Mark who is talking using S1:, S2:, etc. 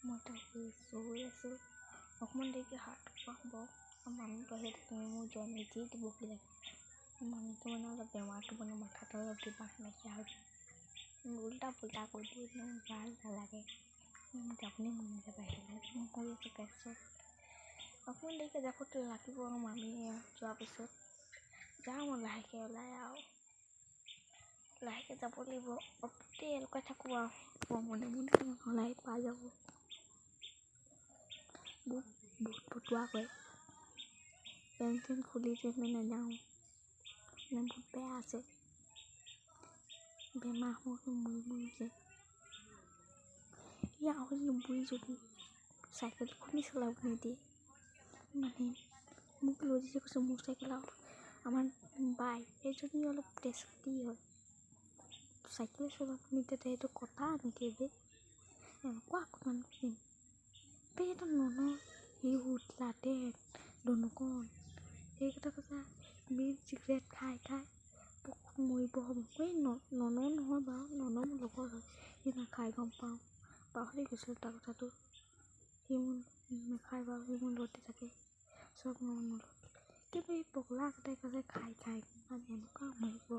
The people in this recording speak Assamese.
S1: মই তাক শুই আছোঁ অকণমান দেৰিকৈ সাৰটো হ'ব মানুহটো আহি থাকে মোৰ জ্বৰ নিজেই দিবহি লাগে মানুহটো মানে অলপ বেমাৰটো মানে মাথাটো অলপ দিমাগ নাইকিয়া হ'ল উল্টা পুল্টা কৰি দিয়ে ভাল নালাগে যাবলৈ মন নাযায় বাহিৰলৈ মই শুই আছোঁ পেছত অকণমান দেৰিকৈ যাবতো লাগিব মামী যোৱাৰ পিছত যাওঁ মই লাহেকৈ ওলাই আৰু লাহেকৈ যাব লাগিব অপতে এনেকুৱাই থাকোঁ আৰু মনে মনে ওলাই পাই যাব বহুত ফটোৱা কৰে পেন চেন খুলি যেনে নাযাওঁ মানে বহুত বেয়া আছে বেমাৰ হৈ মৰিছে ইয়াৰ আৰু বুঢ়ী যদি চাইকেলখনেই চলাব নিদিয়ে মানে মোক লৈ দিছে কৈছে মোৰ চাইকেল আৰু আমাৰ বাইক এইজনী অলপ টেষ্টি হয় চাইকেল চলাব নিদিয়ে সেইটো কথা নেকি বে এনেকুৱা অকণমান দিম বে এটা সি লাটে দনুকণ সেইকেইটা কথা বিড়ি চিগাৰেট খাই মৰিব হ'ব এই নহয় বাৰু মোৰ লগৰ হয় সি নাখায় গম পাওঁ পাহৰি গৈছিলোঁ তাৰ কথাটো সি মোৰ নাখায় বাৰু সি মোৰ লগতে থাকে চব মোৰ লগত কিন্তু এই পগলাকেইটাই খাই মানে এনেকুৱা মৰিব